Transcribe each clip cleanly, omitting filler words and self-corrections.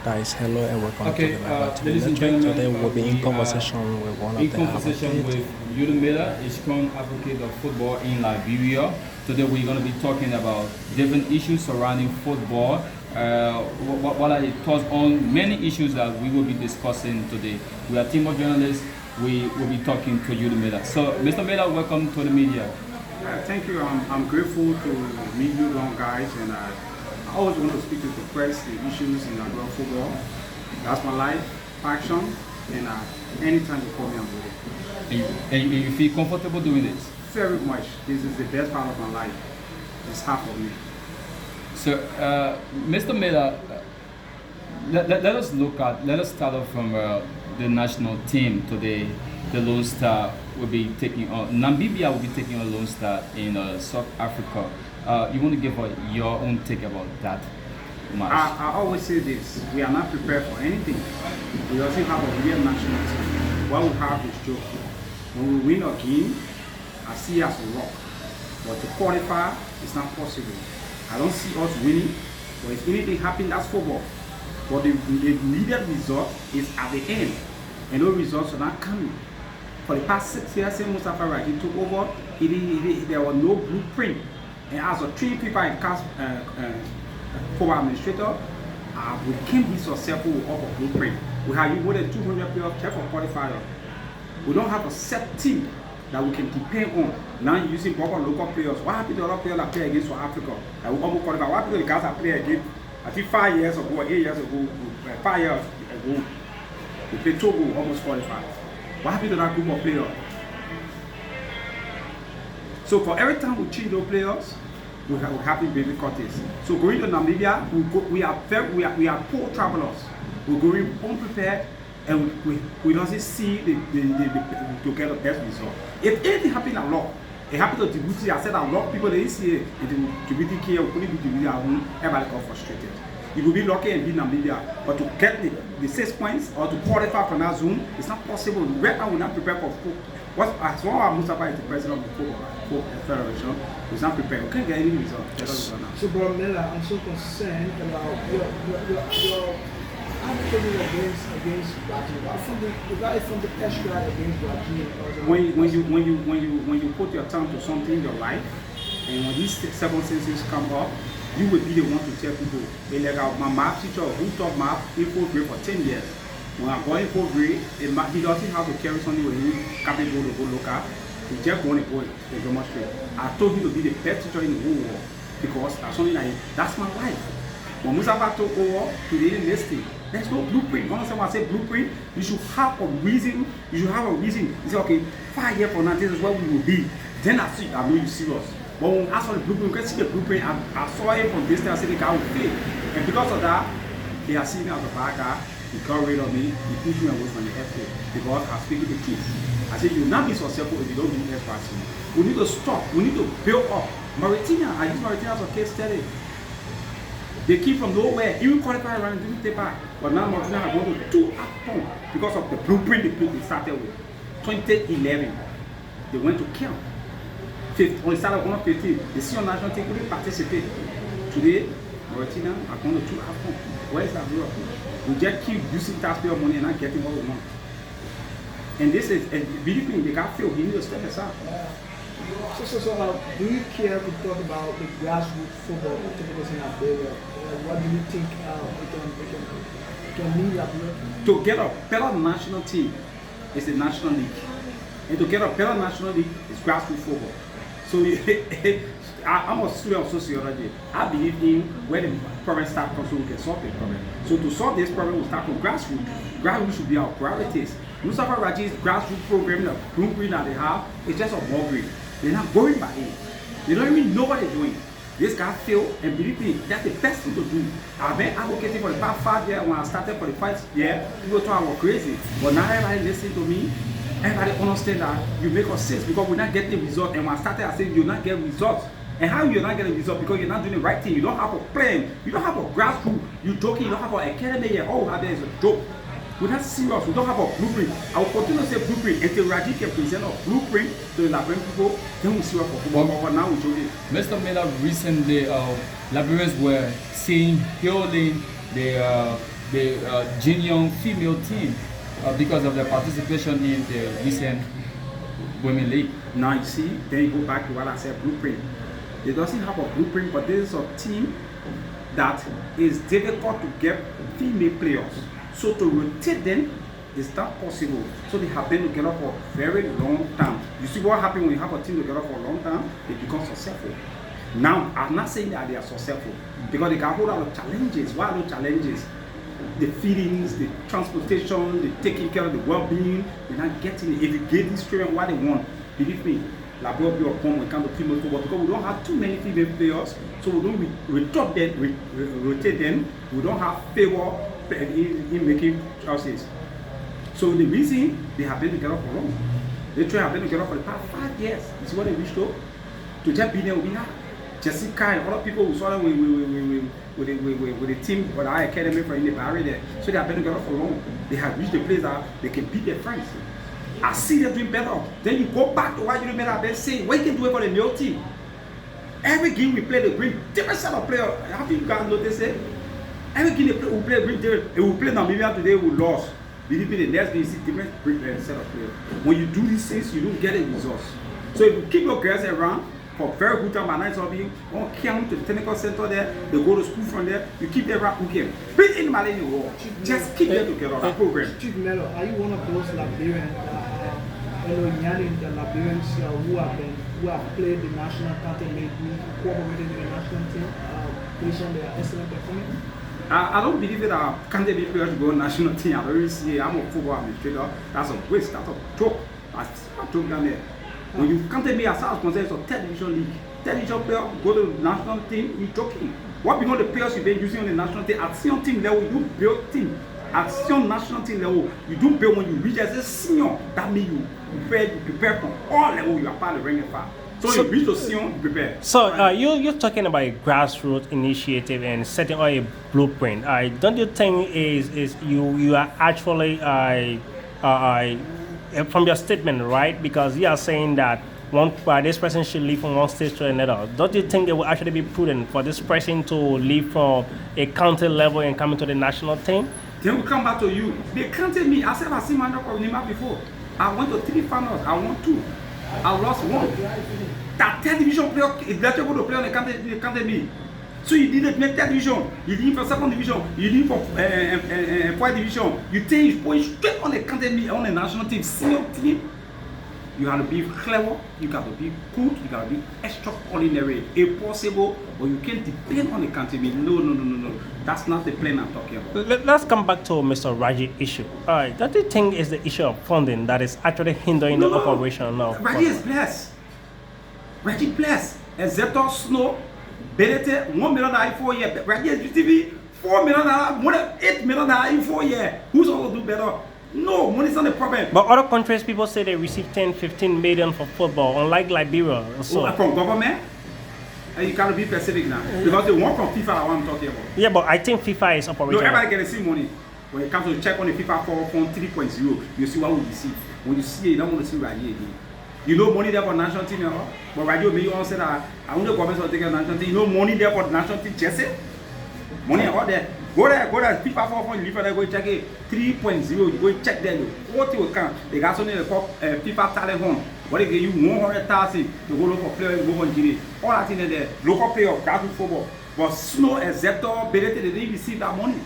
Guys, hello and welcome Okay, to the Live ladies and Network. gentlemen, Today we'll be in we conversation with one of in the conversation advocates. with Liberian Advocate of football in Liberia. Today we're going to be talking about different issues surrounding football. What I thought on many issues that we will be discussing today. We are a team of journalists. We will be talking to you, Mela. So, Mr. Mela, welcome to the media. Thank you. I'm grateful to meet you guys, and I always want to speak to the press, the issues in Liberia football. That's my life, passion, and anytime you call me, I'm ready. And you feel comfortable doing this? Very much. This is the best part of my life. It's half of me. So, Mr. Mela, let us start off from the national team today. The Lone Star will be taking on Namibia will be taking on Lone Star in South Africa. You want to give your own take about that match? I always say this: we are not prepared for anything. We also have a real national team. What we have is joke. When we win a game, I see us a rock. But to qualify, it's not possible. I don't see us winning. But if anything happens, that's football. But the needed result is at the end, and those results are not coming. For the past 6 years, since Musa Raji took over, there was no blueprint. And as a three people in CAS football administrator, we can't be successful without a blueprint. We have more than 200 players kept for qualifier. We don't have a set team that we can depend on. Now you're using local players. What happened to the other players that play against South Africa? That we almost qualify. What happened to the guys that play against? I think 5 years ago, 8 years ago, 5 years ago, we played Togo, almost qualified. What happened to that group of players? So for every time we change those players, we have difficulties. So going to Namibia, we are poor travelers. We're going unprepared, and we don't see to get the best result. If anything happened a lot, it happened to Djibouti. I said a lot of people they didn't see it. And Djibouti came, we couldn't be Djibouti at home. Everybody got frustrated. You will be lucky and be Namibia, but to get the 6 points or to qualify for that zone, it's not possible. Right now, we're not prepared for football. As long as Musa Raji is the president of the Football Federation, he's not prepared. We can't get any result. So, Bro Mela, I'm so concerned about your advocating against Brazil. From the extra against Brazil. When you put your tongue to something in your life, and when these circumstances come up, you will be the one to tell people. Like my math teacher who taught math in 4th grade for 10 years. When I got in 4th grade, he doesn't have to carry something with him, capable to go local. He just going to go and demonstrate. I told him to be the best teacher in the whole world because that's something that's my life. When Musa took over to the university, there's no blueprint. When someone say blueprint, you should have a reason. You should have a reason. You say, okay, 5 years from now, this is where we will be. Then I know you're serious. But when I saw the blueprint, you can see the blueprint, I saw it from distance, I said the guy will fail. And because of that, they are seeing me as a bad guy. He got rid of me, he pushed me away from the FA because I speak the truth. I said, you will not be successful if you don't do experts. We need to stop, we need to build up. Mauritania, I use Mauritania as a case study. They came from nowhere, even qualified around didn't take back. But now Mauritania are going to 2 AFCON because of the blueprint they started with. 2011, they went to camp. On the start of 15, the senior national team couldn't participate. Today, Mauritania are going to 2 AFCON. Where is that Europe? We just keep using taxpayer money and not getting what we want. And this is, believe me, they can't fail. He needs to step aside. So, do you care to talk about the grassroots football activities in Liberia? What do you think it can mean Liberia? To get a better national team is the National League. And to get a better National League is grassroots football. So I'm a student of sociology. I believe in where the problem starts so we can solve the problem. So to solve this problem, we start from grassroots. Grassroots should be our priorities. Musa Raji's grassroots program, the blueprint that they have, is just a ball green. They're not going by it. They don't even know what they're doing. This guy failed, and believe me, that's the best thing to do. I've been advocating for the past 5 years. When I started for the 1st year, people thought I was crazy. But now everybody listen to me. Everybody understand that you make us sense because we're not getting results. And when I started, I said you're not getting results. And how you're not getting results? Because you're not doing the right thing. You don't have a plan. You don't have a grassroots. You're joking. You don't have an academy yet. Oh, that is a joke. We're not serious. We don't have a blueprint. I will continue to say blueprint until Raji can present a blueprint to the Liberian people. Then we'll see what for football. But now we show it. Mr. Miller, recently, Liberians were hailing the the junior female team because of their participation in the recent Women League. Now you see, then you go back to what I said, blueprint. It doesn't have a blueprint, but this is a team that is difficult to get female players. So to rotate them is not possible. So they have been together for a very long time. You see what happens when you have a team together for a long time? They become successful. Now, I'm not saying that they are successful because they can hold out of challenges. What are those challenges? The feedings, the transportation, the taking care of the well-being. They're not getting it. If you give these children what they want, believe me, Liberia will be upon when it comes to female football because we don't have too many female players, so we don't rotate them. We don't have favor in making choices. So the reason they have been together for long, they have been together for the past 5 years. You see what they reached to just be there with her. Jessica and other people who saw them with the team or the academy for in the barrier there. So they have been together for long. They have reached the place that they can beat their friends. I see them doing better. Then you go back to what you made up and say, what you can do it for the male team. Every game we play, they bring different set of players. Have you guys noticed it? Every game we play, bring different. If we play Namibia today, we lost. Believe me, the next game you see different set of players. When you do these things, you don't get the results. So if you keep your girls around for very good time, and nights of being on camp to the technical center there, they go to school from there, you keep them around okay. Bring in Malay in the world. Just keep them together. That program. Chief Melo, are you one of those Liberians the Liberians who have played the national captain, maybe cooperated with the national team based on their excellent performance? I don't believe that I can't be players to go national team. I don't really see I'm a football administrator. That's a waste, that's a joke. That's a joke down there. When you come to me as far as concerns of third division league, third division player go to the national team, you're joking. What become the players you've been using on the national team? At senior team level, you build team. At senior national team level, you don't build when you reach as a senior. That means you prepare from all levels, you are part of the ranking far. So you reach the senior, you prepare. So you're talking about a grassroots initiative and setting out a blueprint. Don't you think is you are actually from your statement, right? Because you are saying that this person should leave from one stage to another. Don't you think it will actually be prudent for this person to leave from a county level and come into the national team? Then we come back to you. They counted me. I said I've seen my record before. I went to 3 finals. I won 2. I lost 1. That third division player is better to play on the counted me. So you didn't make third division. You didn't for second division. You didn't for fourth division. You take you point straight on the counted me on the national team, senior team. You have to be clever, you got to be good, you got to be extraordinary, impossible, but you can't depend on the country. No. That's not the plan I'm talking about. Let's come back to Mr. Raji issue. Don't you think it's the issue of funding that is actually hindering the operation now? Raji is blessed. Raji blessed. Except Snow, Benete, $1 million 4 years. Raji is GTV, $4 million, more than $8 million in 4 years. Who's going to do better? No, money's not the problem. But other countries, people say they receive 10-15 million for football, unlike Liberia. So. From government? You can't be specific now. Because the one from FIFA, what I'm talking about. Yeah, but I think FIFA is operating. No, everybody can see money. When it comes to check on the FIFA form 3.0, you see what we receive. When you see it, you don't want to see Raji again. You know money there for national team, you know? But Raji, maybe you want to say that I want the government to take a national team. You know money there for national team, just it? Money out there. Go there, FIFA form, you leave there, go check it. 3.0, you go check there. What you can. They got something called FIFA talent home. What they give you 100,000 to go look for players, go on GD. All that in there, local player, grassroots football. But Snow, Exceptor, Benete, they didn't receive that money.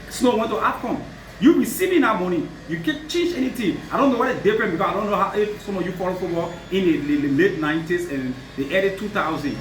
Snow went to AFCON. You receiving that money, you can't change anything. I don't know what is different because I don't know how if some of you follow football in the late 90s and the early 2000s.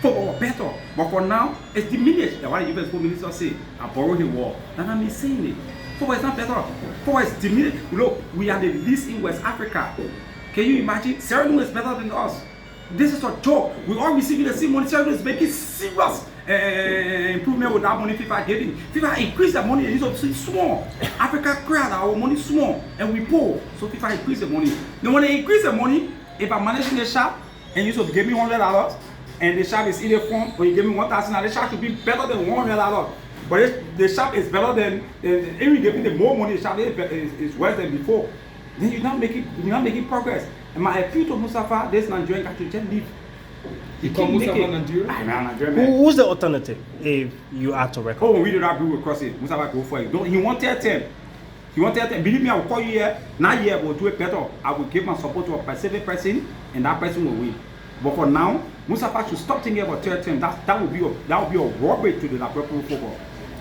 Football better, but for now it's diminished. That's why the US Football Minister say I borrow the wall. And I'm saying it. Football is not better. Football is diminished. Look, we are the least in West Africa. Can you imagine? Sierra Leone is better than us. This is a joke. We all receiving the same money. Sierra Leone is making serious improvement with that money FIFA giving. FIFA increase the money and it's small. Africa crowd our money small and we poor. So FIFA increase the money. Then when they increase the money, if I'm managing the shop and you should give me $100 and the shop is in the form when you give me $1,000, the shop should be better than $100. But if the shop is better than if you give me the more money, the shop is worse than before. Then you're not making progress. And my appeal to Mustafa, this Nigerian country just leave. You call Musa from Nigeria? I'm a Nigerian man. Who's the alternative if you are to record? Oh, we did that bill will cross it. Musa Raji go for it. Don't, he wanted 10. He wanted 10. Believe me, I will call you here. Now here, we'll do it better. I will give my support to a specific person, and that person will win. But for now, Musa Raji should stop thinking about third term. That would be a robbery to the Liberia Football.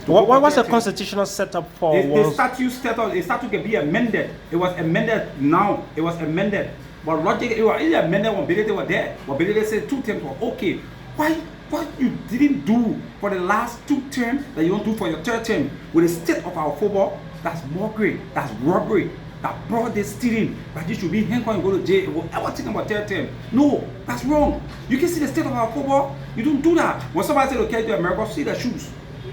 What's the constitutional setup for? The statute can be amended. It was amended now. It was amended. But logic, it was amended when Billy were there. But Billy said 2 terms were okay. Why? What you didn't do for the last 2 terms that you don't do for your third term with the state of our football? That's mockery. That's robbery. That brought this stealing. But you should be hanged and go to jail. We'll ever think about third term. No, that's wrong. You can see the state of our football. You don't do that. When somebody says okay to America, see the shoes.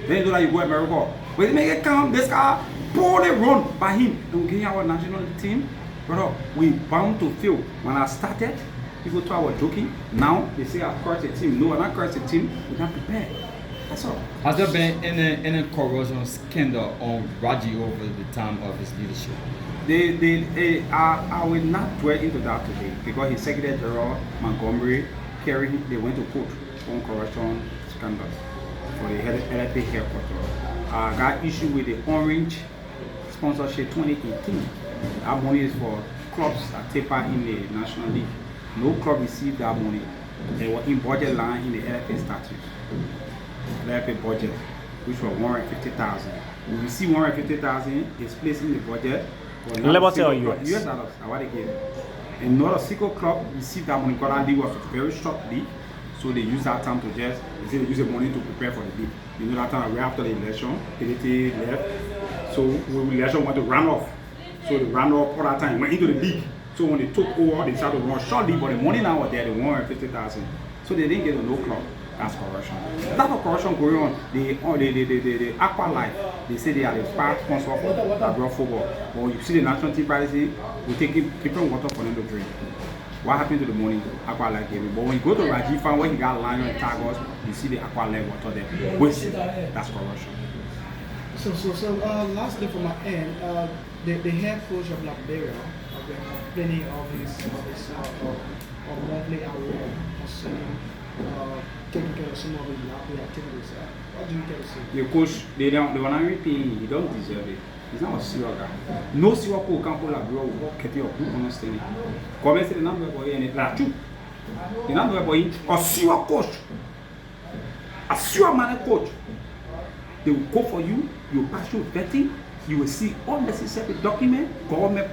Then you know that you go to America. When they make it come, this guy poorly run by him. And we get our national team. Brother, we bound to fail. When I started, people thought I was joking. Now they say I curse a team. No, I'm not cursing a team. We're not prepared. That's all. Has there been any corruption scandal on Raji over the time of his leadership? I will not dwell into that today because his Secretary General Montgomery, Kerry, they went to court on corruption scandal for the LFA headquarters. I got issue with the Orange sponsorship 2018. That money is for clubs that take part in the National League. No club received that money. They were in budget line in the LFA statute. LFA budget, which was 150,000. We received 150,000. It's placed in the budget. Liberty or US? US dollars. I want to give. And not a single club received that money because that league was a very short league. So they use that time to just, they use the money to prepare for the league. You know that time right after the election, PDT left. So when the election went to run off. So they ran off all that time, went into the league. So when they took over, they started to run short league, but the money now was there, the 150,000. So they didn't get a no club. That's corruption. That of corruption going on. The Aqua Life, they say they are the part sponsor for Liberia football. But you see the national team policy, we take different water for them to drink. What happened to the money Aqua Life gave me? But when you go to Raji Farm, when he got lion and tigers, you see the Aqua Life water there. Wasted. That's corruption. So lastly from my end, the head coach of Liberia have been complaining of his monthly award concerning taking care of some of his Liberia activities. What do you care to say? The coach, they were not really paying him. He don't deserve it. He's not a serious guy. No serious coach can pull Liberia without getting your group understanding. Comment say the number boy and it's like true. The number boy, a serious coach, a serious man coach. They will go for you, you will pass through vetting, you will see all necessary documents, government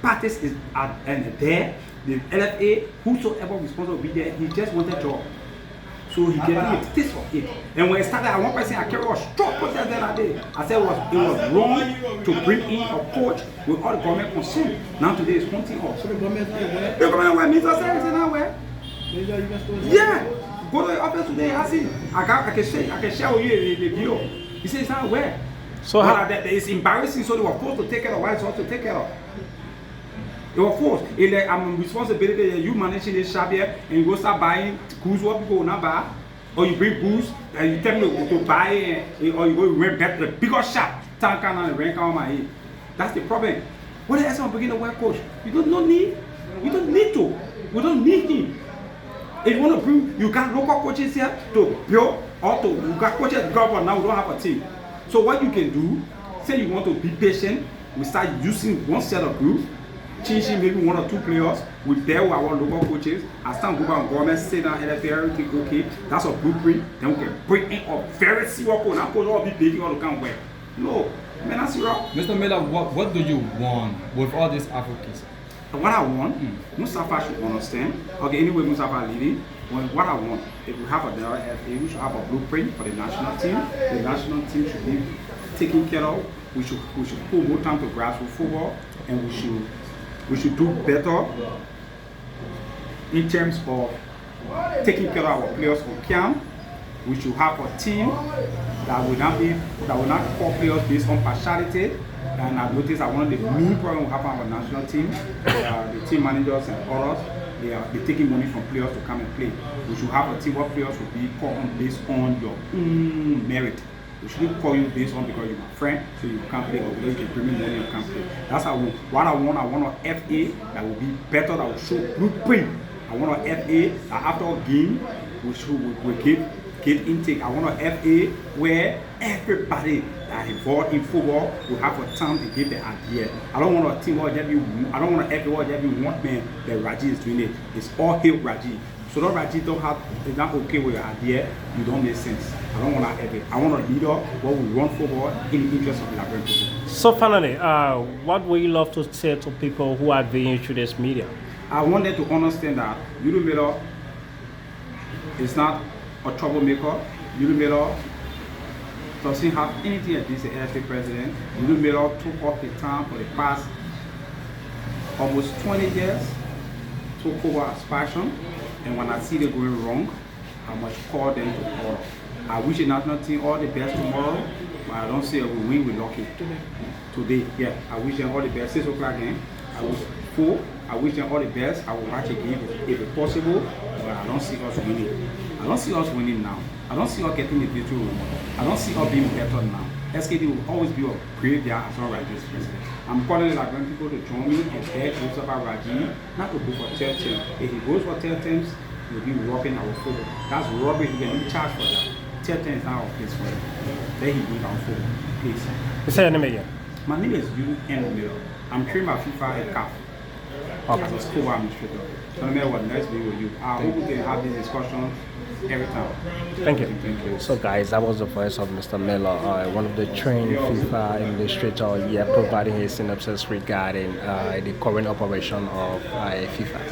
parties is and there, the LFA, whosoever responsible will be there, he just wanted a job. So he gave me a taste of it. And when I started, I one person I carried a strong protest that day. I said it was wrong to bring in a coach with all the government concerned. Now today is 20 off. So the government is not aware? The government where Mr. Service is not where? Yeah. Go to the office today, I see. I can share with you the video. He said it's not aware. So it's embarrassing, so they were forced to take care of what it's supposed to take care of. They were forced. It's like I'm responsibility that you managing this shop here and you go start buying goods what people will not buy. Or you bring goods and you tell me to buy it, or you go rent back the bigger shop. Tank and rent on my head. That's the problem. What the hell bringing the work coach? You don't need. You don't need to. We don't need him. If you want to bring, you got local coaches here to build, or to you got coaches government now we don't have a team. So what you can do, say you want to be patient, we start using one set of groups, changing maybe 1 or 2 players, we pair with our local coaches, as some group and government say that everything okay, that's a blueprint, then we can bring in a very serious coach, not coach all be begging all the kind of way. No, man, that's serious. Mr. Miller, what do you want with all these advocacy? What I want, Mustafa should understand. Okay, anyway, Mustafa leading. What I want, if we have a LFA, we should have a blueprint for the national team. The national team should be taken care of. We should put more time to grassroots football, and we should do better in terms of taking care of our players on camp. We should have a team that will not call players based on partiality. And I've noticed that one of the main problems we have on our national team, the team managers and others, they're taking money from players to come and play. We should have a team where players will be called on based on your own merit. We shouldn't call you based on because you're my friend, so you can't play, or because you can bring me money and can't play. That's how what I want a FA that will be better, that will show blueprint. I want an FA that after a game, we give intake. I want a FA where everybody that involved in football will have a time to give the idea. I don't want a team or I don't want an FA or one man that Raji is doing it. It's all hail Raji. So that Raji don't have, is not okay with your idea, you don't make sense. I don't want an FA. I want a leader who will run football in the interest of the Liberian people. So finally, what would you love to say to people who are viewing through this media? I want them to understand that Yulu Miller is not a troublemaker. Yulu Miller doesn't have anything against the AFA president. Yulu Miller took off the time for the past almost 20 years to cover his passion. And when I see them going wrong, I must call them to order. I wish the national team all the best tomorrow, but I don't say we win with lucky. Today, yeah. I wish them all the best. 6 o'clock game. I wish them all the best. I will watch again if it's possible, but I don't see us winning. I don't see us winning now. I don't see us getting the victory. I don't see us being better now. SKD will always be a graveyard as long as this president. I'm calling the Liberian people to join me and beg Musa Raji not to go for 10 terms. If he goes for 10 terms, he'll be robbing our football. That's robbery. He can be charged for that. 10 terms is not our place for him. Then he leave our football. Please. Say your name again. My name is UN Miller. I'm trained by FIFA and CAF. Okay. As a school administrator. So no matter what, nice being with you. I hope we can have this discussion every time. Thank you. Thank you. So guys, that was the voice of Mr. Miller, one of the trained FIFA administrator, providing his synopsis regarding the current operation of FIFA.